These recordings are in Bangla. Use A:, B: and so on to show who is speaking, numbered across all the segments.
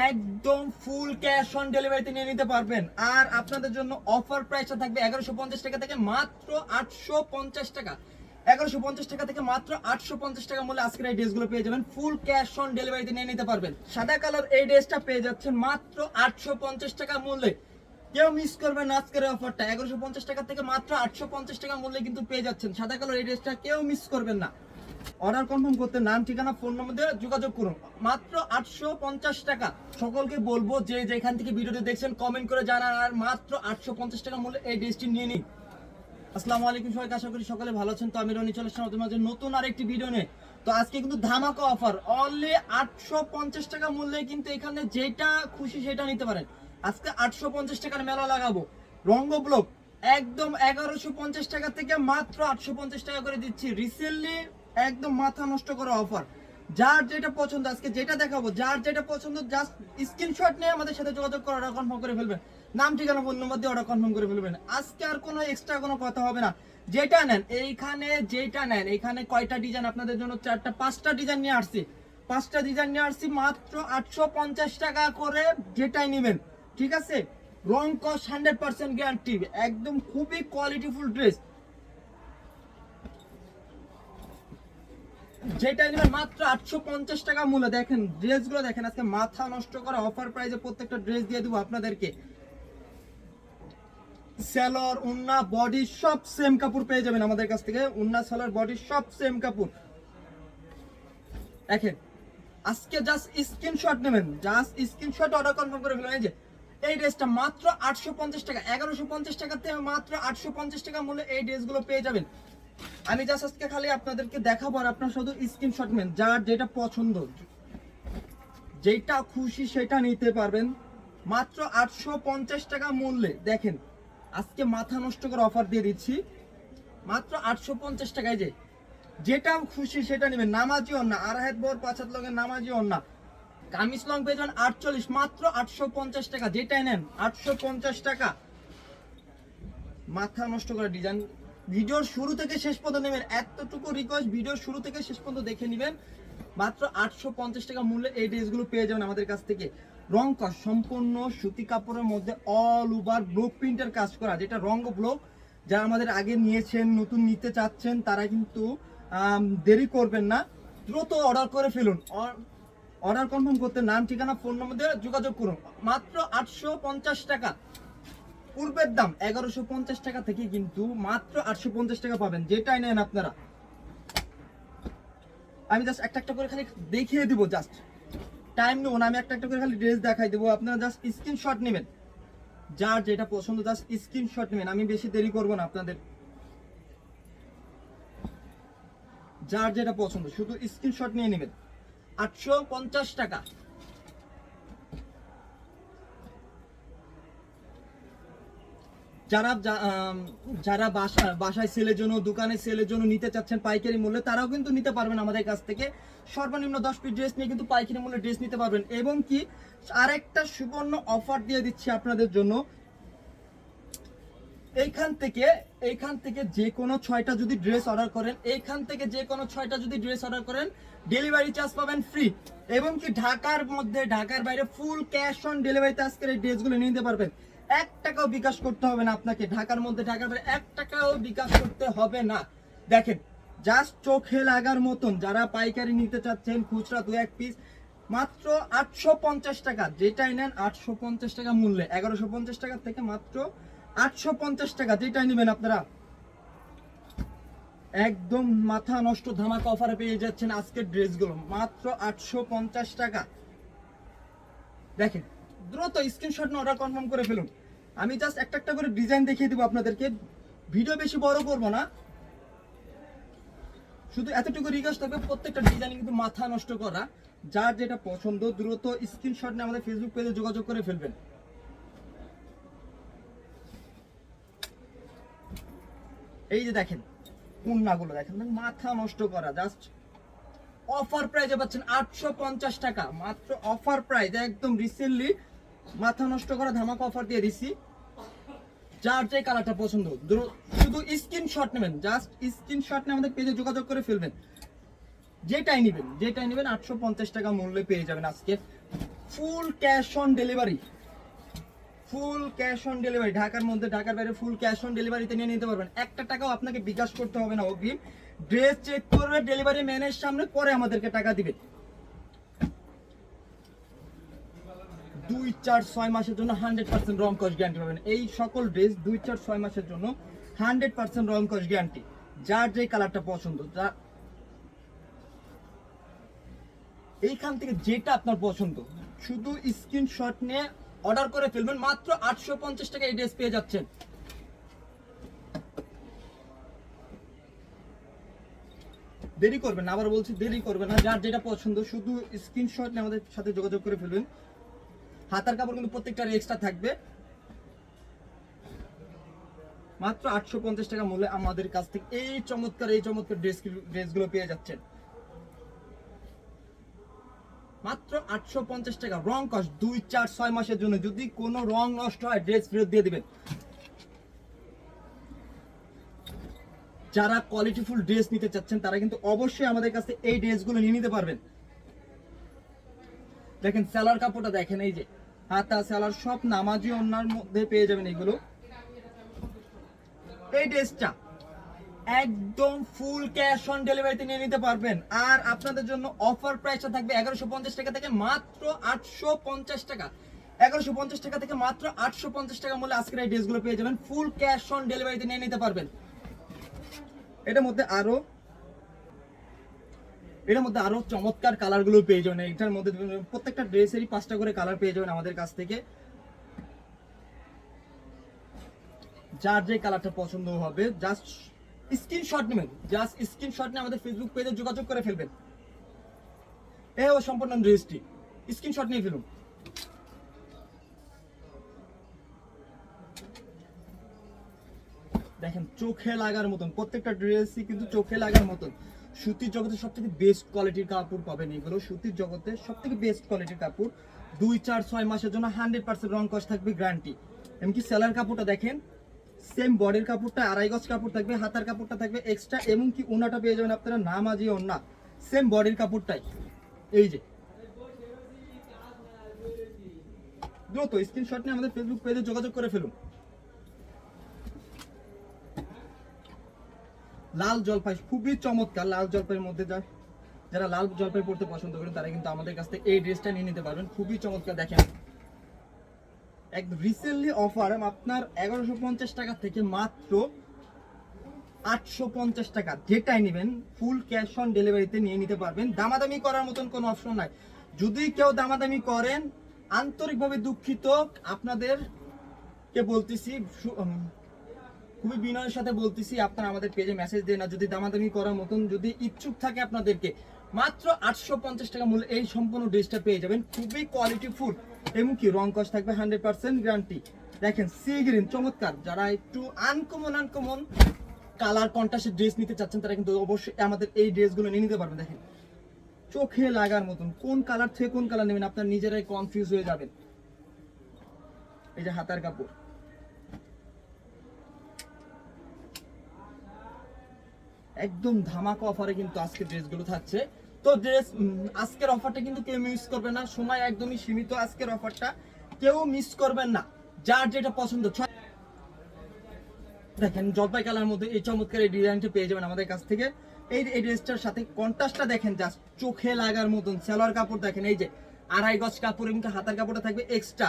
A: একদম ফুল ক্যাশ অন ডেলিভারিতে নিয়ে নিতে পারবেন। আর আপনাদের জন্য অফার প্রাইসটা থাকবে 1150 টাকা থেকে মাত্র 850 টাকা। 1150 টাকা থেকে মাত্র 850 টাকা মূল্যে আজকের এই ড্রেসগুলো পেয়ে যাবেন। ফুল ক্যাশ অন ডেলিভারিতে নিয়ে নিতে পারবেন। সাদা কালার এই ড্রেসটা পেয়ে যাচ্ছেন মাত্র 850 টাকা মূল্যে। কেউ মিস করবেন না আজকের অফারটা। 1150 টাকা থেকে মাত্র 850 টাকা মূল্যে কিন্তু পেয়ে যাচ্ছেন সাদা কালার এই ড্রেসটা, কেউ মিস করবেন না। অর্ডার কনফার্ম করতে নাম, ঠিকানা, ফোন নম্বর দিয়ে যোগাযোগ করুন। মাত্র 850 টাকা। সকলকে বলবো যে যেখান থেকে ভিডিওটি দেখছেন কমেন্ট করে জানান, আর মাত্র 850 টাকা মূল্যে এই ড্রেসটি নিয়ে নিন। আসসালামু আলাইকুম সবাইকে, আশা করি সকলে ভালো আছেন। তো আমি রনি চলে আসলাম তোমাদের মাঝে নতুন আরেকটি ভিডিও নিয়ে। তো আজকে কিন্তু ধামাকা অফার, অনলি 850 টাকা মূল্যে কিন্তু এখানে যেটা খুশি সেটা নিতে পারেন। আজকে 850 টাকার মেলা লাগাবো। রঙ্গ ব্লক একদম 1150 টাকা থেকে মাত্র 850 টাকা করে দিচ্ছি। রিসেন্টলি একদম মাথা নষ্ট করা অফার। যার যেটা পছন্দ, আজকে যেটা দেখাবো, যার যেটা পছন্দ জাস্ট স্ক্রিনশট নিয়ে আমাদের সাথে যোগাযোগ করে অর্ডার কনফার্ম করে ফেলবেন। নাম, ঠিকানা, ফোন নম্বর দিয়ে অর্ডার কনফার্ম করে ফেলবেন। আজকে আর কোনো এক্সট্রা কোনো কথা হবে না। যেটা নেন এইখানে, যেটা নেন এইখানে কয়টা ডিজাইন আপনাদের জন্য, 4টা 5টা ডিজাইন নিয়ে আসছি। 5টা ডিজাইন নিয়ে আসছি মাত্র 850 টাকা করে, যেটাই নেবেন। ঠিক আছে, রং কস 100% গ্যারান্টি, একদম খুবই কোয়ালিটিফুল ড্রেস। যেটা নেবেন মাত্র 850 টাকা মূল্য। দেখেন ড্রেসগুলো দেখেন, আজকে মাথা নষ্ট করা অফার প্রাইসে প্রত্যেকটা ড্রেস দিয়ে দেবো আপনাদেরকে। সেলর, উন্না, বডি সব সেম কাপড় পেয়ে যাবেন আমাদের কাছ থেকে। উন্না, সেলর, বডি সব সেম কাপড়। দেখেন আজকে জাস্ট স্ক্রিনশট নেবেন, জাস্ট স্ক্রিনশট অর্ডার কনফার্ম করে ফেলবেন। এই যে এই ড্রেসটা মাত্র 850 টাকা, 1150 টাকা থেকে মাত্র 850 টাকা মূল্যে এই ড্রেসগুলো পেয়ে যাবেন। আমি জাস্ট আজকে খালি আপনাদেরকে দেখাবো, আর আপনার শুধু স্ক্রিনশট নেন। যার যেটা পছন্দ, যেটা খুশি সেটা নিতে পারবেন মাত্র 850 টাকা মূল্যে। দেখেন আজকে মাথা নষ্ট করে অফার দিয়ে দিচ্ছি মাত্র 850 টাকায়। যে যেটা খুশি সেটা নেবেন। নামাজি অন্না, আড়াই বর 5 হাত লগের নামাজি অন্না, কামিজ লং পেয়ে যাবেন 48, মাত্র 850 টাকা। যেটাই নেন 850 টাকা। মাথা নষ্ট করে ডিজাইন। ভিডিওর শুরু থেকে শেষ পর্যন্ত নেবেন, এতটুকু রিকোয়েস্ট, ভিডিওর শুরু থেকে শেষ পর্যন্ত দেখে নেবেন। মাত্র 850 টাকা মূল্যে এই ড্রেসগুলো পেয়ে যাবেন আমাদের কাছ থেকে। রং কস সম্পূর্ণ সুতি কাপড়ের মধ্যে অল ওভার ব্লক প্রিন্টের কাজ করা, যেটা রঙ্গ ব্লক। যারা আমাদের আগে নিয়েছেন, নতুন নিতে চাচ্ছেন, তারা কিন্তু দেরি করবেন না, দ্রুত অর্ডার করে ফেলুন। অর্ডার কনফার্ম করতে নাম, ঠিকানা, ফোন নম্বর দিয়ে যোগাযোগ করুন। মাত্র 850 টাকা। পূর্বের দাম 1150 টাকা থেকে কিন্তু মাত্র 850 টাকা পাবেন, যেটাই নেন আপনারা। আমি জাস্ট একটা একটা করে খালি দেখিয়ে দিব, জাস্ট টাইম নেব না, আমি একটা একটা করে খালি ড্রেস দেখাই দেবো। আপনারা জাস্ট স্ক্রিনশট নেবেন, যার যেটা পছন্দ জাস্ট স্ক্রিনশট নেবেন। আমি বেশি দেরি করব না আপনাদের। যার যেটা পছন্দ শুধু স্ক্রিনশট নিয়ে নেবেন। 850 টাকা। যারা যারা বাসায় সেলের জন্য, দোকানে সেলের জন্য নিতে চাচ্ছেন পাইকারি মূল্যে, তারাও কিন্তু নিতে পারবেন আমাদের কাছ থেকে। সর্বনিম্ন 10 পিস ড্রেস নিয়ে কিন্তু পাইকারি মূল্যে ড্রেস নিতে পারবেন। এবং কি আরেকটা সুবর্ণ অফার দিয়ে দিচ্ছি আপনাদের জন্য। এইখান থেকে যে কোনো 6টা যদি ড্রেস অর্ডার করেন, এইখান থেকে যে কোনো 6টা যদি ড্রেস অর্ডার করেন, ডেলিভারি চার্জ পাবেন ফ্রি। এবং কি ঢাকার মধ্যে, ঢাকার বাইরে ফুল ক্যাশ অন ডেলিভারিতে আজকের এই ড্রেসগুলো নিয়ে নিতে পারবেন। 1 টাকাও বিকাশ করতে হবে না আপনাকে। ঢাকার মধ্যে, ঢাকার বাইরে 1 টাকাও বিকাশ করতে হবে না। দেখেন জাস্ট চোখে লাগার মতন। যারা পাইকারি নিতে চাচ্ছেন, খুচরা 2-1 পিস, মাত্র 850 টাকা। যেটাই নেন 850 টাকা মূল্যে। 1150 টাকা থেকে মাত্র 850 টাকা, যেটাই নেবেন আপনারা। একদম মাথা নষ্ট ধামাকা অফারে পেয়ে যাচ্ছেন আজকের ড্রেসগুলো মাত্র 850 টাকা। দেখেন দ্রুত স্ক্রিনশট নিয়ে অর্ডার কনফার্ম করে ফেলুন। আমি জাস্ট একটা একটা করে ডিজাইন দেখিয়ে দেবো আপনাদেরকে, ভিডিও বেশি বড় করব না। শুধু এতটুকু রিকোয়েস্ট থাকবে, প্রত্যেকটা ডিজাইন কিন্তু মাথা নষ্ট করা। যার যেটা পছন্দ দ্রুত স্ক্রিনশট নিয়ে আমাদের ফেসবুক পেজে যোগাযোগ করে ফেলবেন। এই যে দেখেন উন্নাগুলো দেখেন, মাথা নষ্ট করা। জাস্ট অফার প্রাইজে পাচ্ছেন 850 টাকা, মাত্র অফার প্রাইস। একদম রিসেন্টলি মাথা নষ্ট করা ধামাকা অফার দিয়ে দিছি। যার যে কালারটা পছন্দ শুধু স্ক্রিনশট নেবেন, জাস্ট স্ক্রিনশট নিয়ে আমাদের পেজে যোগাযোগ করে ফেলবেন। যেটাই নেবেন 850 টাকা মূল্যে পেয়ে যাবেন আজকে। Full cash on delivery, full cash on delivery, ঢাকার মধ্যে ঢাকার বাইরে ফুল ক্যাশ অন ডেলিভারিতে নিয়ে নিতে পারবেন। একটা টাকাও আপনাকে বিকাশ করতে হবে না অগ্রিম। ড্রেস চেক করবে ডেলিভারি ম্যানের সামনে, পরে আমাদেরকে টাকা দিবে। 2, 4, 6 মাসের জন্য 100% রং কস গ্যারান্টি পাবেন। এই সকল ড্রেস 2, 4, 6 মাসের জন্য 100% রং কস গ্যারান্টি। যার যে কালারটা পছন্দ, যা এইখান থেকে যেটা আপনার পছন্দ শুধু স্ক্রিনশট নিয়ে অর্ডার করে ফেলবেন। মাত্র 850 টাকা এই ড্রেস পেয়ে যাচ্ছেন। দেরি করবেন না, আবার বলছি দেরি করবেন না। যার যেটা পছন্দ শুধু স্ক্রিনশট নিয়ে আমাদের সাথে যোগাযোগ করে ফেলবেন। হাতার কাপড় কিন্তু প্রত্যেকটা এক্সট্রা থাকবে। মাত্র 850 টাকা মূল্যে আমাদের কাছ থেকে এই চমৎকার ড্রেসগুলো পেয়ে যাচ্ছেন। মাত্র 850 টাকা রং কস্ট। 2, 4, 6 মাসের জন্য। যদি কোনো রং নষ্ট হয় ড্রেস ফেরত দিয়ে দিবেন। যারা কোয়ালিটিফুল ড্রেস নিতে চাচ্ছেন তারা কিন্তু অবশ্যই আমাদের কাছে এই ড্রেসগুলো নিয়ে নিতে পারবেন। দেখেন সেলার কাপড়টা দেখেন, এই যে হাতা সেলার সব নামাজি ওন্নার মধ্যে পেয়ে যাবেন এগুলো। এই ড্রেসটা একদম ফুল ক্যাশ অন ডেলিভারিতে নিয়ে নিতে পারবেন। আর আপনাদের জন্য অফার প্রাইসটা থাকবে 1150 টাকা থেকে মাত্র 850 টাকা। 1150 টাকা থেকে মাত্র 850 টাকা মূল্যে আজকের এই ড্রেসগুলো পেয়ে যাবেন। ফুল ক্যাশ অন ডেলিভারিতে নিয়ে নিতে পারবেন। এটার মধ্যে আরো চমৎকার কালারগুলো পেয়ে যাবেন। এটার মধ্যে প্রত্যেকটা ড্রেসেরই 5টা করে কালার পেয়ে যাবেন আমাদের কাছ থেকে। যার যে কালারটা পছন্দ হবে জাস্ট স্ক্রিনশট নেবেন। জাস্ট স্ক্রিনশট নিয়ে আমাদের ফেসবুক পেজে যোগাযোগ করে ফেলবেন। এই ও সম্পূর্ণ ড্রেসটি স্ক্রিনশট নিয়ে ফেলুন। দেখেন চোখে লাগার মতন প্রত্যেকটা ড্রেসই কিন্তু চোখে লাগার মতন। সুতির জগতে সবথেকে বেস্ট কোয়ালিটির কাপড় পাবেন এগুলো। সুতির জগতে সবথেকে বেস্ট কোয়ালিটির কাপড়। 2, 4, 6 মাসের জন্য 100% রং কস থাকবে গ্যারান্টি। এমনকি সেলার কাপড়টা দেখেন, সেম বডির কাপড়টা 2.5 গজ কাপড় থাকবে, হাতার কাপড়টা থাকবে এক্সট্রা, এমনকি ওনাটা পেয়ে যাবেন আপনারা নামাজি ওনা সেম বডির কাপড়টাই। এই যে দ্রুত স্ক্রিনশট নিয়ে আমাদের ফেসবুক পেজে যোগাযোগ করে ফেলুন। লাল জলপাই খুবই চমৎকার। লাল জলপাইয়ের মধ্যে যারা লাল জলপাই পড়তে পছন্দ করেন তারা কিন্তু আমাদের কাছ থেকে এই ড্রেসটা নিয়ে নিতে পারবেন। খুবই চমৎকার। দেখেন একদম রিসেন্টলি অফার আপনার 1150 টাকা থেকে মাত্র 850 টাকা। যেটাই নেবেন ফুল ক্যাশ অন ডেলিভারিতে নিয়ে নিতে পারবেন। দামাদামি করার মতন কোনো অপশন নাই। যদি কেউ দামাদামি করেন আন্তরিকভাবে দুঃখিত। আপনাদেরকে বলতেছি, খুবই বিনয়ের সাথে বলতেছি, আপনারা আমাদের পেজে মেসেজ দেন না। যদি দামাদামি করার মতন যদি ইচ্ছুক থাকে আপনাদেরকে মাত্র 850 টাকা মূল্যে এই সম্পূর্ণ ড্রেসটা পেয়ে যাবেন। খুবই কোয়ালিটি ফুল, এমনকি রং কস থাকবে 100% গ্যারান্টি। দেখেন সি গ্রিন চমৎকার। যারা একটু আনকমন কালার কন্ট্রাস্টের ড্রেস নিতে চাচ্ছেন তারা কিন্তু অবশ্যই আমাদের এই ড্রেসগুলো নিয়ে নিতে পারবেন। দেখেন চোখে লাগার মতন। কোন কালার থেকে কোন কালার নেবেন আপনার নিজেরাই কনফিউজ হয়ে যাবেন। এই যে হাতার কাপড়, একদম ধামাকা অফারে কিন্তু আজকে ড্রেসগুলো থাকছে। তো আজকের অফারটা কিন্তু কেউ মিস করবেন না। সময় একদমই সীমিত। আজকের অফারটা কেউ মিস করবেন না। যার যেটা পছন্দ। দেখেন জলপাই কালার মধ্যে এই চমৎকার এই ডিজাইনটা পেয়ে যাবেন আমাদের কাছ থেকে। এই ড্রেসটার সাথে কন্ট্রাস্টটা দেখেন জাস্ট চোখে লাগার মতন। সেলোয়ার কাপড় দেখেন, এই যে 2.5 গজ কাপড়, কিন্তু হাতার কাপড়টা থাকবে এক্সট্রা।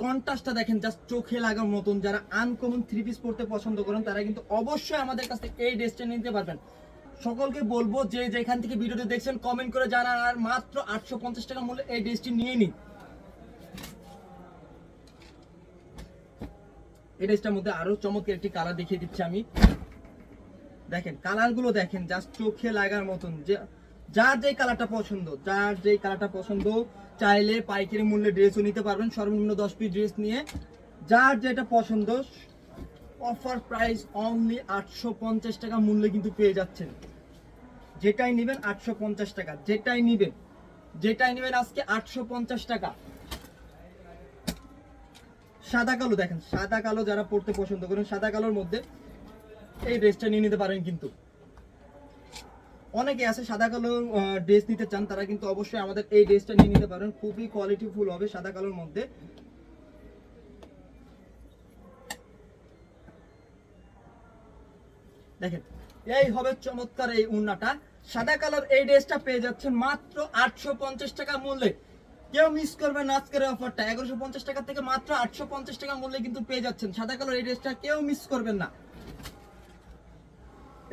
A: কন্ট্রাস্টটা দেখেন জাস্ট চোখে লাগার মতন। যারা আনকমন 3 পিস পড়তে পছন্দ করেন তারা কিন্তু অবশ্যই আমাদের কাছ থেকে এই ড্রেসটা নিতে পারবেন। সকলকে বলবো যে যেখান থেকে ভিডিওটি দেখছেন কমেন্ট করে জানান। আর মাত্র 850 টাকা মূল্যে এই ড্রেসটি নিয়ে নিন। এই ড্রেসটার মধ্যে আরো চমৎকার একটি কালার দেখিয়ে দিচ্ছি আমি। দেখেন কালারগুলো দেখেন জাস্ট চোখে লাগার মতন। যার যে কালারটা পছন্দ চাইলে পাইকারি মূল্যে ড্রেসও নিতে পারবেন। সর্বনিম্ন 10 পিস ড্রেস নিয়ে যার যেটা পছন্দ অফার প্রাইস অনলি 850 টাকা মূল্যে কিন্তু পেয়ে যাচ্ছেন। যেটাই নেবেন 850 টাকা। যেটাই নেবেন আজকে 850 টাকা। সাদা কালো দেখেন, সাদা কালো যারা পড়তে পছন্দ করেন সাদা কালোর মধ্যে এই ড্রেসটা নিয়ে নিতে পারেন। কিন্তু অনেকে আছে সাদা কালো ড্রেস নিতে চান, তারা কিন্তু অবশ্যই আমাদের এই ড্রেসটা নিয়ে নিতে পারেন, খুবই কোয়ালিটিফুল হবে সাদা কালোর মধ্যে। দেখেন এই হবে চমৎকার এই উন্নাটা, সাদা কালার এই ড্রেসটা পেয়ে যাচ্ছেন মাত্র 850 টাকা মূল্যে। কেউ মিস করবেন না আজকের অফারটা, 1150 টাকা থেকে মাত্র 850 টাকা মূল্যে কিন্তু পেয়ে যাচ্ছেন সাদা কালার এই ড্রেসটা, কেউ মিস করবেন না।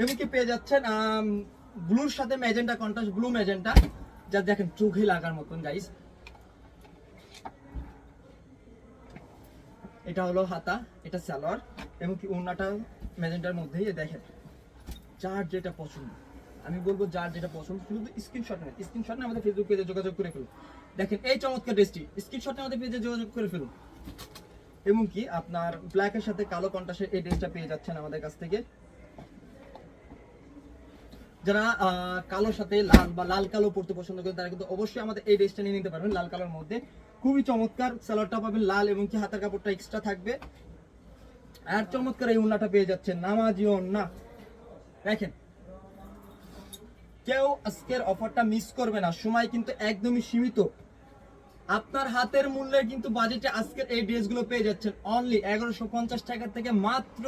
A: এমনকি পেয়ে যাচ্ছেন ব্লুর সাথে ম্যাজেন্টা কন্ট্রাস্ট, ব্লু ম্যাজেন্টা, যা দেখেন চোখে লাগার মতন গাইস। এটা হলো হাতা, এটা সালোয়ার, এবং কি ওড়নাটা ম্যাজেন্টার মধ্যেই। দেখেন যার যেটা পছন্দ, আমি বলবো যার যেটা পছন্দ শুধু স্ক্রিনশট নেন, স্ক্রিনশট নিয়ে আমাদের ফেসবুক পেজে যোগাযোগ করে ফেলুন। দেখেন এই চমৎকার ড্রেসটি, স্ক্রিনশট নিয়ে আমাদের পেজে যোগাযোগ করে ফেলুন। এবং কি আপনার ব্ল্যাকের সাথে কালো কন্ট্রাস্টের এই ড্রেসটা পেয়ে যাচ্ছেন আমাদের কাছ থেকে। যারা কালোর সাথে লাল বা লাল কালো পড়তে পছন্দ করেন তারা কিন্তু অবশ্যই আমাদের এই ড্রেসটা নিয়ে নিতে পারবেন লাল কালোর মধ্যে। খুবই চমৎকার, সালোয়ারটা পাবেন লাল এবং কি হাতের কাপড়টা এক্সট্রা থাকবে। আর চমৎকার এই ওড়নাটা পেয়ে যাচ্ছেন, নামাজি ওড়না। দেখেন কেউ আজকের অফারটা মিস করবে না, সময় কিন্তু একদমই সীমিত। আপনার হাতের মূল্যে কিন্তু বাজেটে আজকের এই ড্রেসগুলো পেয়ে যাচ্ছেন অনলি 1150 টাকা থেকে মাত্র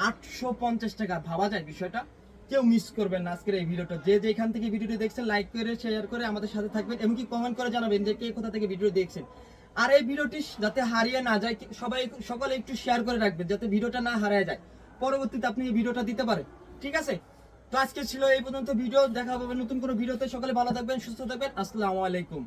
A: 850 টাকা। ভাবা যায় বিষয়টা? কেউ মিস করবেন না আজকের এই ভিডিওটা। যে যেখান থেকে ভিডিওটি দেখছেন লাইক করে শেয়ার করে আমাদের সাথে থাকবেন, এমনকি কমেন্ট করে জানাবেন যে কে কোথা থেকে ভিডিও দেখছেন। আর এই ভিডিওটি যাতে হারিয়ে না যায়, সকলে একটু শেয়ার করে রাখবেন যাতে ভিডিওটা না হারিয়ে যায়, পরবর্তীতে আপনি এই ভিডিওটা দিতে পারেন। ঠিক আছে, তো আজকে ছিল এই পর্যন্ত ভিডিও, দেখা হবে নতুন কোনো ভিডিওতে। সকলে ভালো থাকবেন, সুস্থ থাকবেন, আসসালামু আলাইকুম।